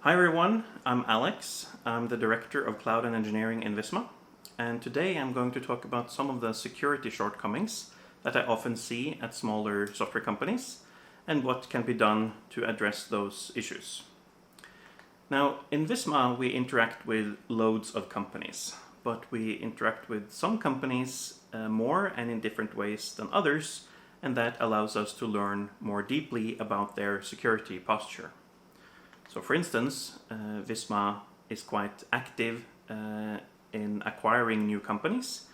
Hi everyone, I'm Alex. I'm the Director of Cloud and Engineering in Visma, and today I'm going to talk about some of the security shortcomings that I often see at smaller software companies and what can be done to address those issues. Now, in Visma we interact with loads of companies, but we interact with some companies more and in different ways than others, and that allows us to learn more deeply about their security posture. So for instance, Visma is quite active in acquiring new companies,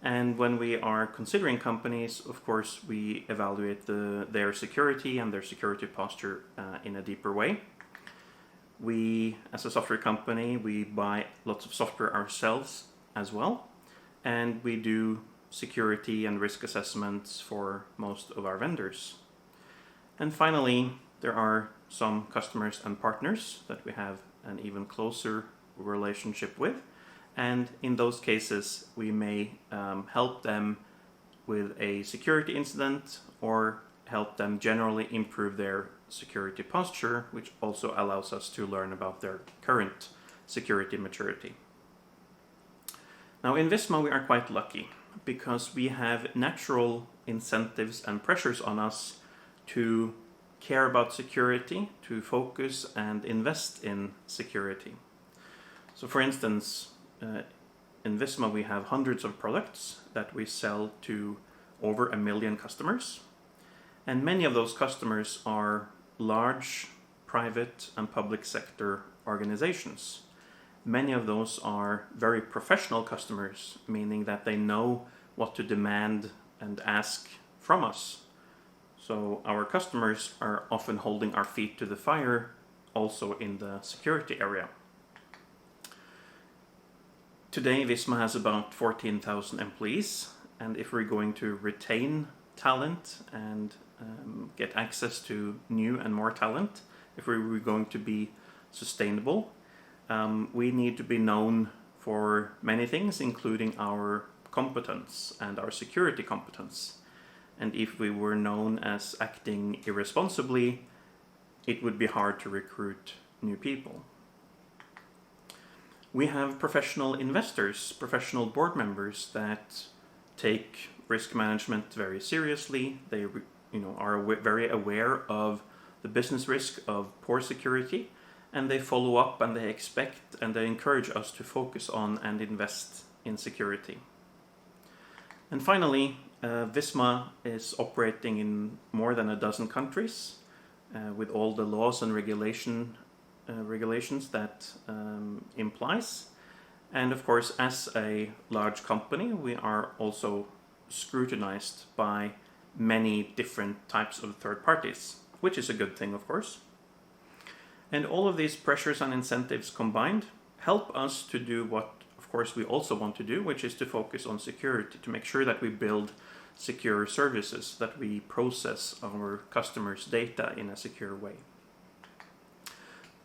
and when we are considering companies, of course, we evaluate their security and their security posture in a deeper way. We, as a software company, we buy lots of software ourselves as well, and we do security and risk assessments for most of our vendors. And finally, there are some customers and partners that we have an even closer relationship with, and in those cases we may help them with a security incident or help them generally improve their security posture, which also allows us to learn about their current security maturity. Now in Visma we are quite lucky because we have natural incentives and pressures on us to care about security, to focus and invest in security. So for instance, in Visma we have hundreds of products that we sell to over 1 million customers, and many of those customers are large private and public sector organizations. Many of those are very professional customers, meaning that they know what to demand and ask from us. So our customers are often holding our feet to the fire also in the security area. Today Visma has about 14,000 employees, and if we're going to retain talent and get access to new and more talent, if we're going to be sustainable, we need to be known for many things, including our competence and our security competence. And if we were known as acting irresponsibly, it would be hard to recruit new people. We have professional investors, professional board members that take risk management very seriously. They are very aware of the business risk of poor security, and they follow up and they expect and they encourage us to focus on and invest in security. And finally, Visma is operating in more than a dozen countries with all the laws and regulations that implies. And of course, as a large company, we are also scrutinized by many different types of third parties, which is a good thing, of course. And all of these pressures and incentives combined help us to do what, of course, we also want to do, which is to focus on security, to make sure that we build secure services, that we process our customers' data in a secure way.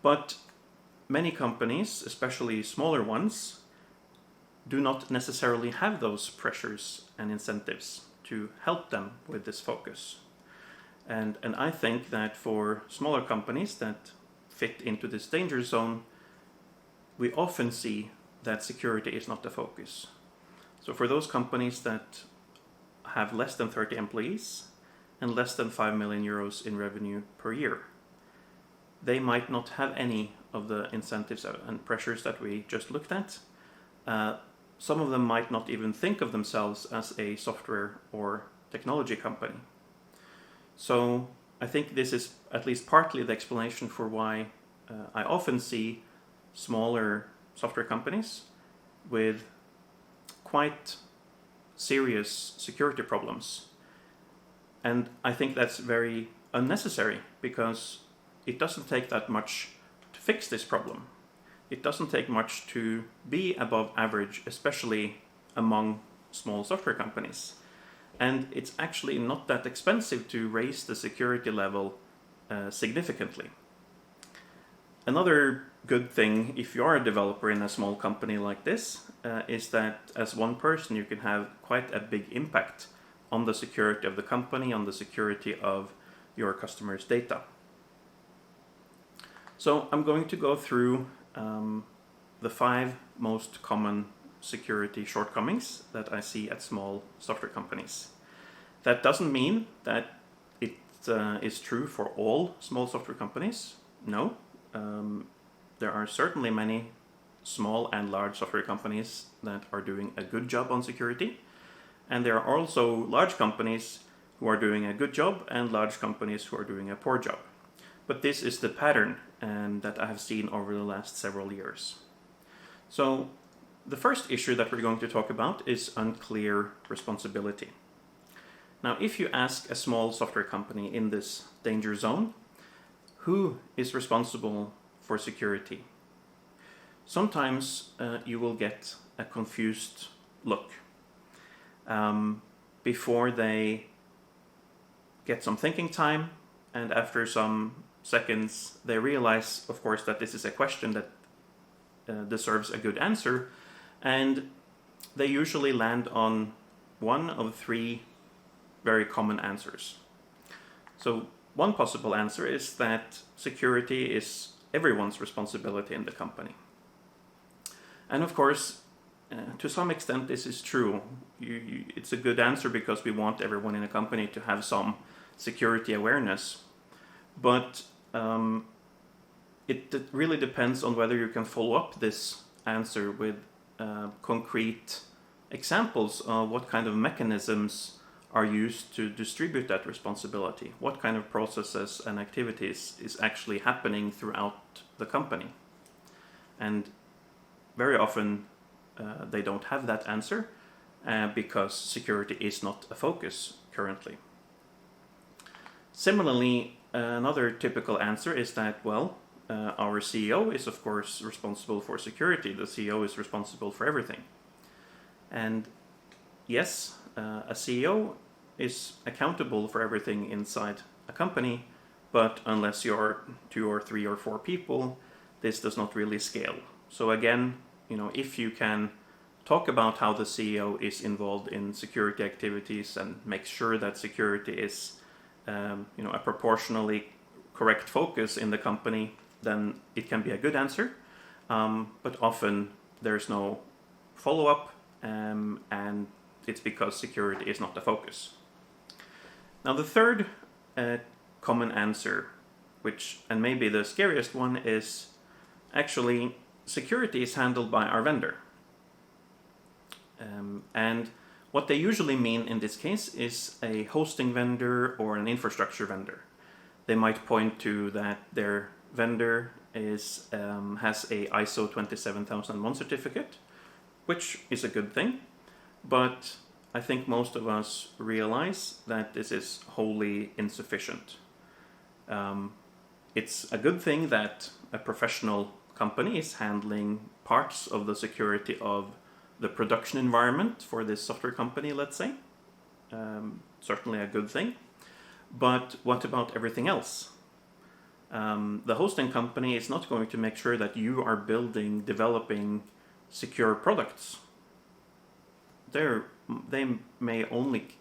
But many companies, especially smaller ones, do not necessarily have those pressures and incentives to help them with this focus. And I think that for smaller companies that fit into this danger zone, we often see that security is not the focus. So for those companies that have less than 30 employees and less than 5 million euros in revenue per year, they might not have any of the incentives and pressures that we just looked at. Some of them might not even think of themselves as a software or technology company. So I think this is at least partly the explanation for why I often see smaller software companies with quite serious security problems. And I think that's very unnecessary because it doesn't take that much to fix this problem. It doesn't take much to be above average, especially among small software companies. And it's actually not that expensive to raise the security level significantly. Another good thing, if you are a developer in a small company like this, is that as one person you can have quite a big impact on the security of the company, on the security of your customers' data. So I'm going to go through the 5 most common security shortcomings that I see at small software companies. That doesn't mean that it is true for all small software companies. No. There are certainly many small and large software companies that are doing a good job on security. And there are also large companies who are doing a good job and large companies who are doing a poor job. But this is the pattern that I have seen over the last several years. So the first issue that we're going to talk about is unclear responsibility. Now, if you ask a small software company in this danger zone, who is responsible for security? Sometimes you will get a confused look before they get some thinking time, and after some seconds they realize, of course, that this is a question that deserves a good answer, and they usually land on one of 3 very common answers. So one possible answer is that security is everyone's responsibility in the company. And of course, to some extent this is true. It's a good answer because we want everyone in a company to have some security awareness. But it really depends on whether you can follow up this answer with concrete examples of what kind of mechanisms are used to distribute that responsibility. What kind of processes and activities is actually happening throughout the company. And very often they don't have that answer because security is not a focus currently. Similarly, another typical answer is that, well, our CEO is of course responsible for security. The CEO is responsible for everything. And yes, a CEO is accountable for everything inside a company, but unless you're 2 or 3 or 4 people, this does not really scale. So again, if you can talk about how the CEO is involved in security activities and make sure that security is a proportionally correct focus in the company, then it can be a good answer. But often there's no follow-up, and it's because security is not the focus. Now the third common answer, and maybe the scariest one, is actually security is handled by our vendor. And what they usually mean in this case is a hosting vendor or an infrastructure vendor. They might point to that their vendor has a ISO 27001 certificate, which is a good thing, but I think most of us realize that this is wholly insufficient. It's a good thing that a professional company is handling parts of the security of the production environment for this software company, let's say. Certainly a good thing. But what about everything else? The hosting company is not going to make sure that you are developing secure products. They may only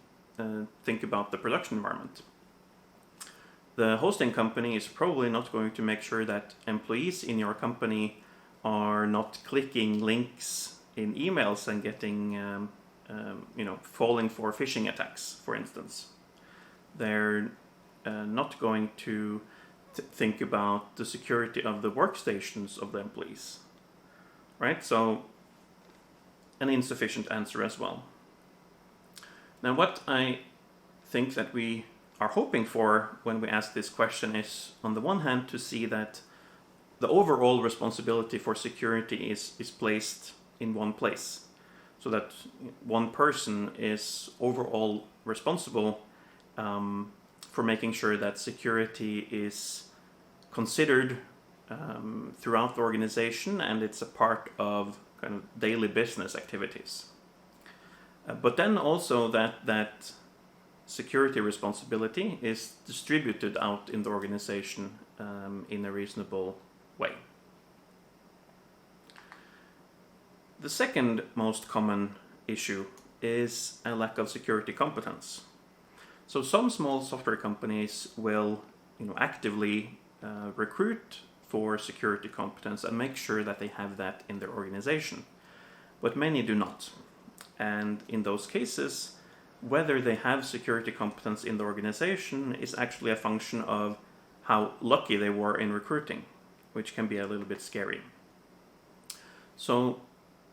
think about the production environment. The hosting company is probably not going to make sure that employees in your company are not clicking links in emails and getting, falling for phishing attacks, for instance. They're not going to think about the security of the workstations of the employees, right? So an insufficient answer as well. Now, what I think that we are hoping for when we ask this question is, on the one hand, to see that the overall responsibility for security is placed in one place, so that one person is overall responsible for making sure that security is considered throughout the organization and it's a part of kind of daily business activities. But then also that security responsibility is distributed out in the organization in a reasonable way. The second most common issue is a lack of security competence. So some small software companies will actively recruit for security competence and make sure that they have that in their organization. But many do not. And in those cases, whether they have security competence in the organization is actually a function of how lucky they were in recruiting, which can be a little bit scary. So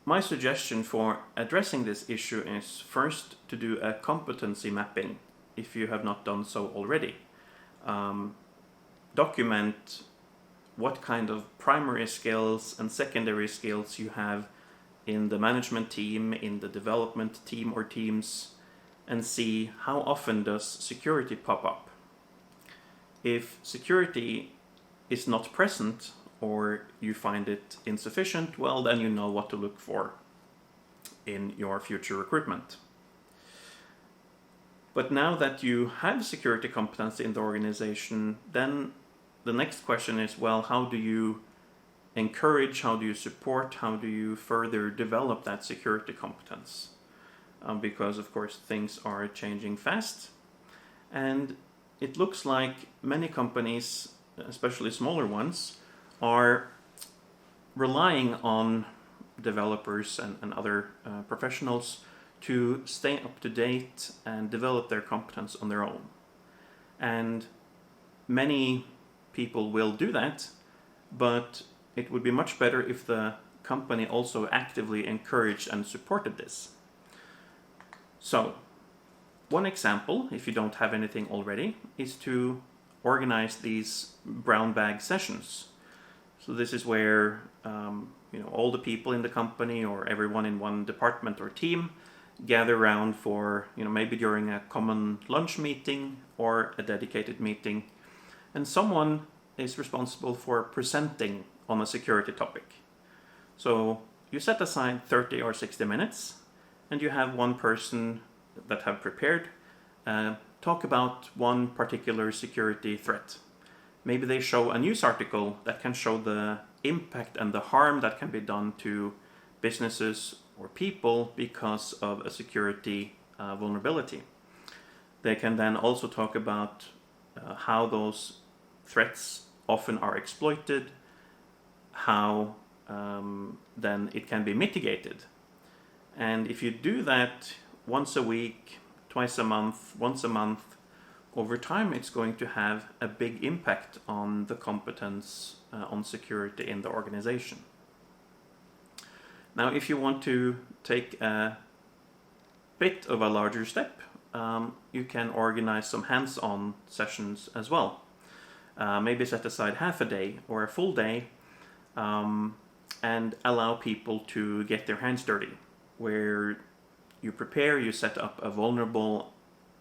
my suggestion for addressing this issue is first to do a competency mapping if you have not done so already. Document what kind of primary skills and secondary skills you have in the management team, in the development team or teams, and see how often does security pop up. If security is not present or you find it insufficient, well, then you know what to look for in your future recruitment. But now that you have security competence in the organization, then the next question is, well, how do you encourage, how do you support, how do you further develop that security competence? Because of course things are changing fast, and it looks like many companies, especially smaller ones, are relying on developers and other professionals to stay up to date and develop their competence on their own. And many people will do that, but it would be much better if the company also actively encouraged and supported this. So, one example, if you don't have anything already, is to organize these brown bag sessions. So this is where all the people in the company or everyone in one department or team gather around for maybe during a common lunch meeting or a dedicated meeting, and someone is responsible for presenting on a security topic. So you set aside 30 or 60 minutes and you have one person that have prepared talk about one particular security threat. Maybe they show a news article that can show the impact and the harm that can be done to businesses or people because of a security vulnerability. They can then also talk about how those threats often are exploited, how then it can be mitigated. And if you do that once a week, twice a month, once a month, over time it's going to have a big impact on the competence on security in the organization. Now, if you want to take a bit of a larger step, you can organize some hands-on sessions as well. Maybe set aside half a day or a full day and allow people to get their hands dirty, where you prepare, you set up a vulnerable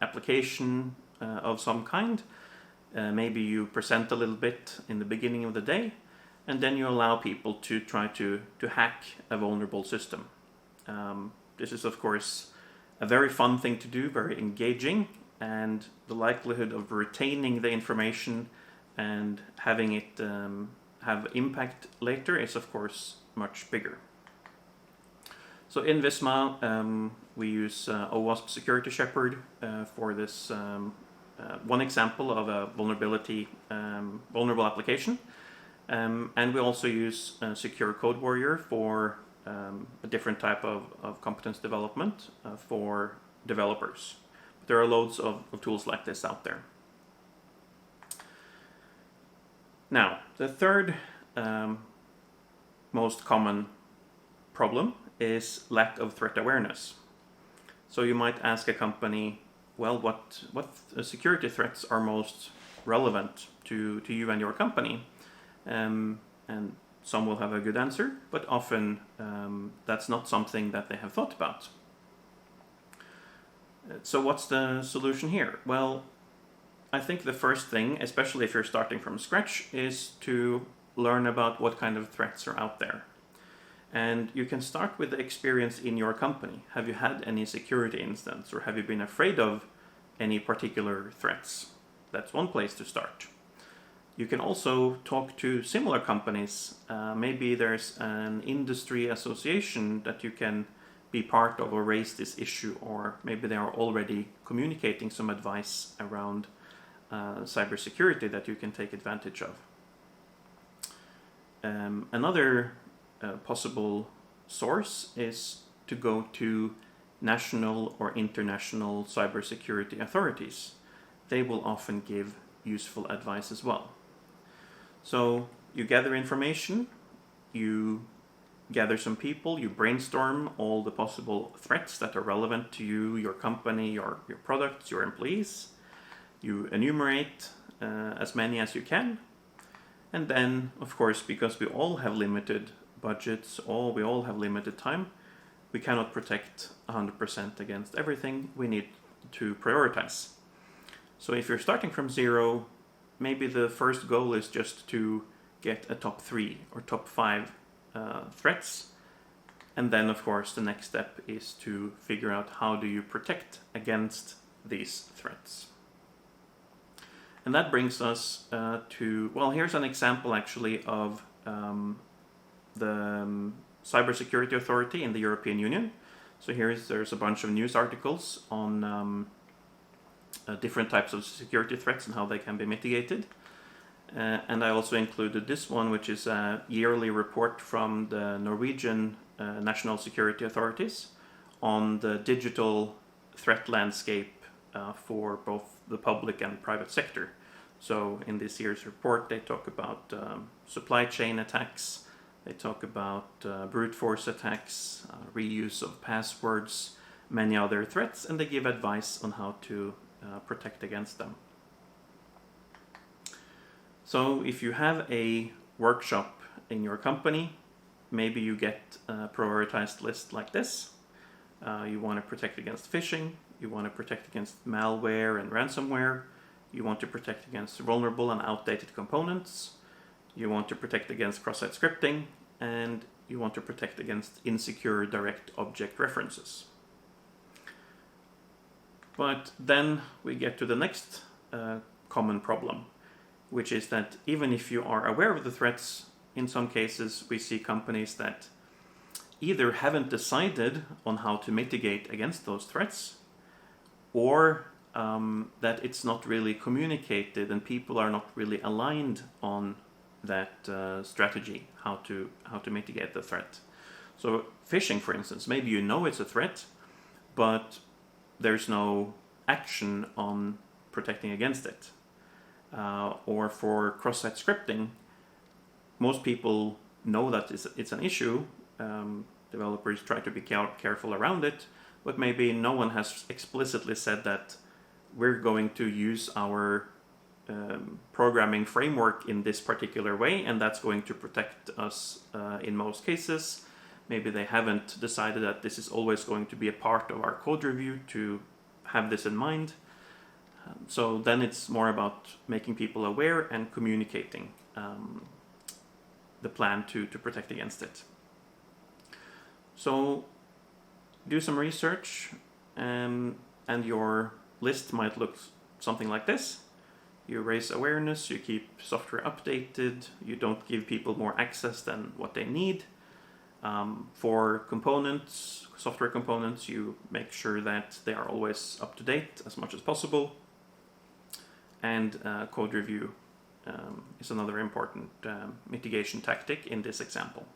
application of some kind. Maybe you present a little bit in the beginning of the day, and then you allow people to try to hack a vulnerable system. This is, of course, a very fun thing to do, very engaging, and the likelihood of retaining the information and having it have impact later is, of course, much bigger. So in Visma, we use OWASP Security Shepherd for this one example of a vulnerable application. And we also use Secure Code Warrior for a different type of competence development for developers. There are loads of tools like this out there. Now, the third most common problem is lack of threat awareness. So you might ask a company, well, what security threats are most relevant to you and your company? And some will have a good answer, but often that's not something that they have thought about. So what's the solution here? Well, I think the first thing, especially if you're starting from scratch, is to learn about what kind of threats are out there. And you can start with the experience in your company. Have you had any security incidents, or have you been afraid of any particular threats? That's one place to start. You can also talk to similar companies. Maybe there's an industry association that you can be part of or raise this issue, or maybe they are already communicating some advice around cybersecurity that you can take advantage of. Another possible source is to go to national or international cybersecurity authorities. They will often give useful advice as well. So you gather information, you gather some people, you brainstorm all the possible threats that are relevant to you, your company, your products, your employees. You enumerate as many as you can. And then, of course, because we all have limited budgets, we all have limited time, we cannot protect 100% against everything. We need to prioritize. So if you're starting from zero, maybe the first goal is just to get a top 3 or top 5 threats. And then, of course, the next step is to figure out how do you protect against these threats. And that brings us well, here's an example actually of the Cybersecurity Authority in the European Union. So there's a bunch of news articles on different types of security threats and how they can be mitigated. And I also included this one, which is a yearly report from the Norwegian National Security Authorities on the digital threat landscape for both the public and private sector. So in this year's report, they talk about supply chain attacks, they talk about brute force attacks, reuse of passwords, many other threats, and they give advice on how to protect against them. So if you have a workshop in your company, maybe you get a prioritized list like this. You want to protect against phishing, you want to protect against malware and ransomware, you want to protect against vulnerable and outdated components, you want to protect against cross-site scripting, and you want to protect against insecure direct object references. But then we get to the next common problem, which is that even if you are aware of the threats, in some cases we see companies that either haven't decided on how to mitigate against those threats, or that it's not really communicated and people are not really aligned on that strategy, how to mitigate the threat. So phishing, for instance, maybe you know it's a threat, but there's no action on protecting against it. Or for cross-site scripting, most people know that it's an issue. Developers try to be careful around it, but maybe no one has explicitly said that we're going to use our programming framework in this particular way, and that's going to protect us in most cases. Maybe they haven't decided that this is always going to be a part of our code review to have this in mind. So then it's more about making people aware and communicating the plan to protect against it. So do some research, and your list might look something like this. You raise awareness, you keep software updated, you don't give people more access than what they need. For components, software components, you make sure that they are always up to date as much as possible. And code review is another important mitigation tactic in this example.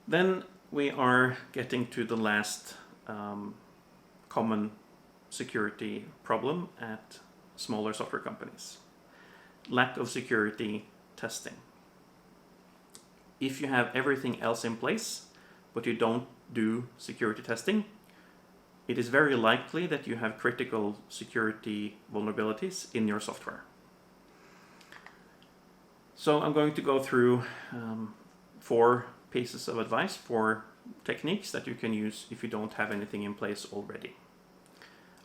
Then we are getting to the last common security problem at smaller software companies. Lack of security testing. If you have everything else in place, but you don't do security testing, it is very likely that you have critical security vulnerabilities in your software. So I'm going to go through 4 pieces of advice, 4 techniques that you can use if you don't have anything in place already.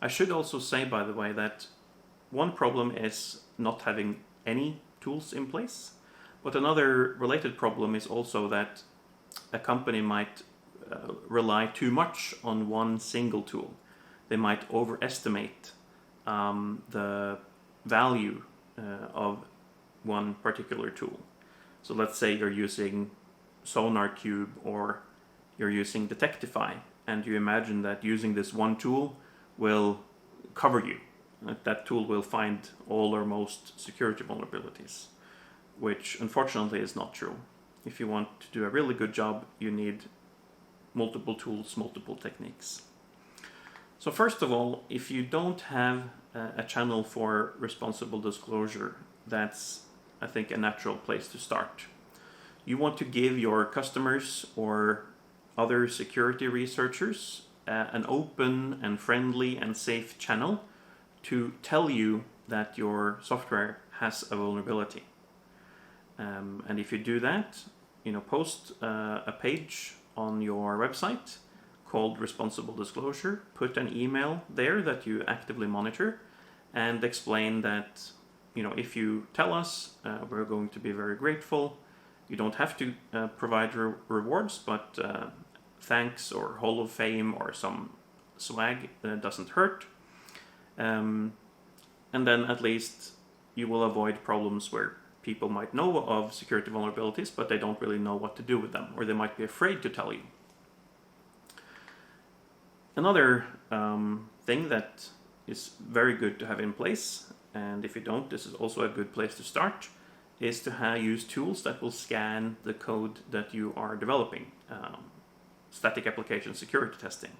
I should also say, by the way, that one problem is not having any tools in place, but another related problem is also that a company might rely too much on one single tool. They might overestimate the value of one particular tool. So let's say you're using SonarQube or you're using Detectify, and you imagine that using this one tool will cover you. That tool will find all or most security vulnerabilities. which unfortunately is not true. If you want to do a really good job, you need multiple tools, multiple techniques. So first of all, if you don't have a channel for responsible disclosure, that's, I think, a natural place to start. You want to give your customers or other security researchers an open and friendly and safe channel to tell you that your software has a vulnerability. And if you do that, post a page on your website called Responsible Disclosure, put an email there that you actively monitor, and explain that, if you tell us, we're going to be very grateful. You don't have to provide rewards, but thanks or Hall of Fame or some swag doesn't hurt. And then at least you will avoid problems where people might know of security vulnerabilities, but they don't really know what to do with them, or they might be afraid to tell you. Another thing that is very good to have in place, and if you don't, this is also a good place to start, is to use tools that will scan the code that you are developing. Static application security testing.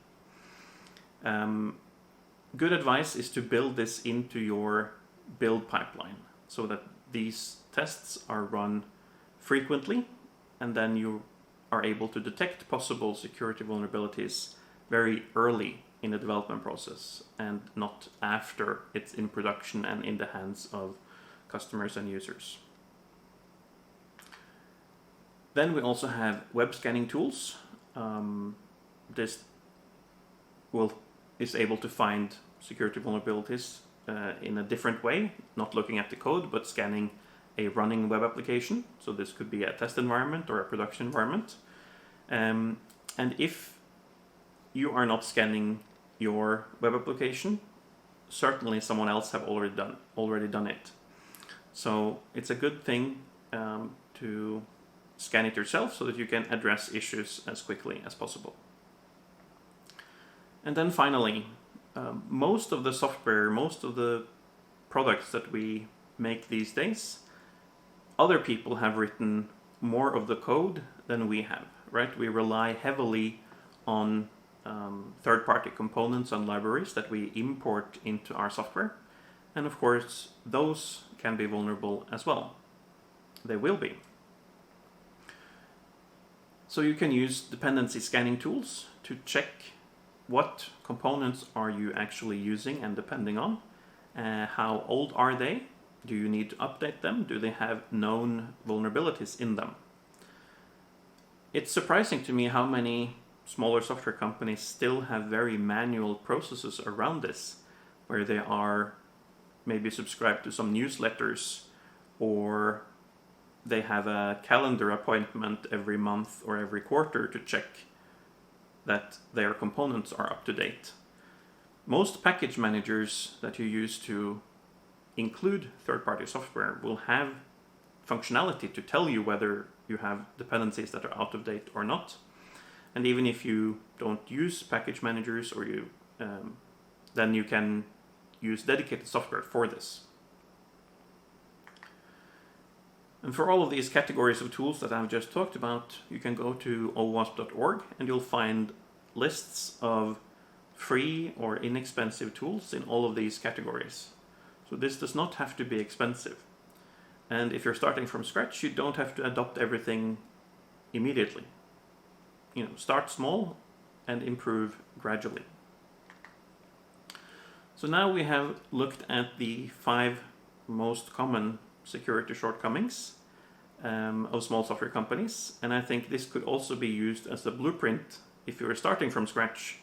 Good advice is to build this into your build pipeline so that these tests are run frequently, and then you are able to detect possible security vulnerabilities very early in the development process and not after it's in production and in the hands of customers and users. Then we also have web scanning tools. This is able to find security vulnerabilities in a different way, not looking at the code, but scanning a running web application. So this could be a test environment or a production environment. And if you are not scanning your web application, certainly someone else have already done it. So it's a good thing to scan it yourself so that you can address issues as quickly as possible. And then finally, most of the software, most of the products that we make these days, other people have written more of the code than we have, right? We rely heavily on third-party components and libraries that we import into our software. And of course, those can be vulnerable as well. They will be. So you can use dependency scanning tools to check what components are you actually using and depending on. How old are they? Do you need to update them? Do they have known vulnerabilities in them? It's surprising to me how many smaller software companies still have very manual processes around this, where they are maybe subscribed to some newsletters, or they have a calendar appointment every month or every quarter to check that their components are up to date. Most package managers that you use to include third-party software will have functionality to tell you whether you have dependencies that are out of date or not. And even if you don't use package managers, or then you can use dedicated software for this. And for all of these categories of tools that I've just talked about, you can go to owasp.org and you'll find lists of free or inexpensive tools in all of these categories. So this does not have to be expensive. And if you're starting from scratch, you don't have to adopt everything immediately. Start small and improve gradually. So now we have looked at the 5 most common security shortcomings of small software companies, and I think this could also be used as a blueprint if you're starting from scratch.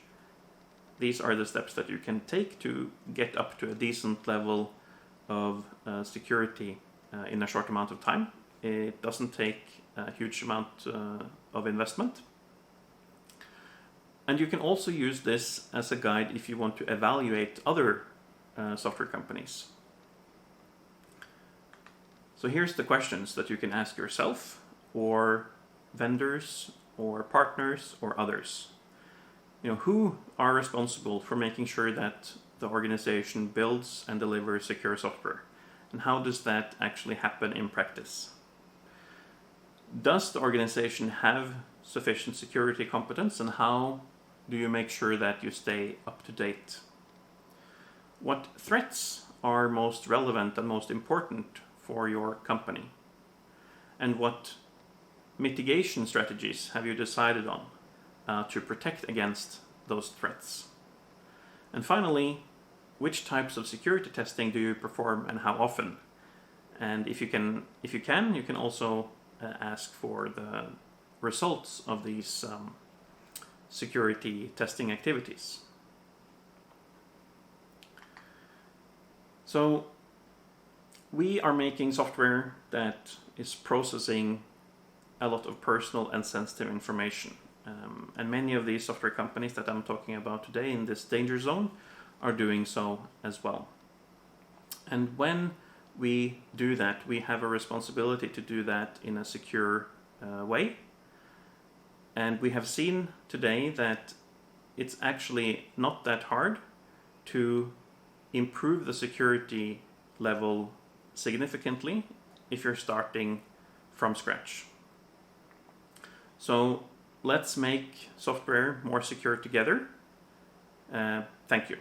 These are the steps that you can take to get up to a decent level of security in a short amount of time. It doesn't take a huge amount of investment. And you can also use this as a guide if you want to evaluate other software companies. So here's the questions that you can ask yourself, or vendors, or partners, or others. Who are responsible for making sure that the organization builds and delivers secure software? And how does that actually happen in practice? Does the organization have sufficient security competence, and how do you make sure that you stay up to date? What threats are most relevant and most important for your company? And what mitigation strategies have you decided on to protect against those threats? And finally, which types of security testing do you perform and how often? And if you can, you can also ask for the results of these security testing activities. So we are making software that is processing a lot of personal and sensitive information. And many of these software companies that I'm talking about today in this danger zone are doing so as well. And when we do that, we have a responsibility to do that in a secure way. And we have seen today that it's actually not that hard to improve the security level significantly if you're starting from scratch. So let's make software more secure together. Thank you.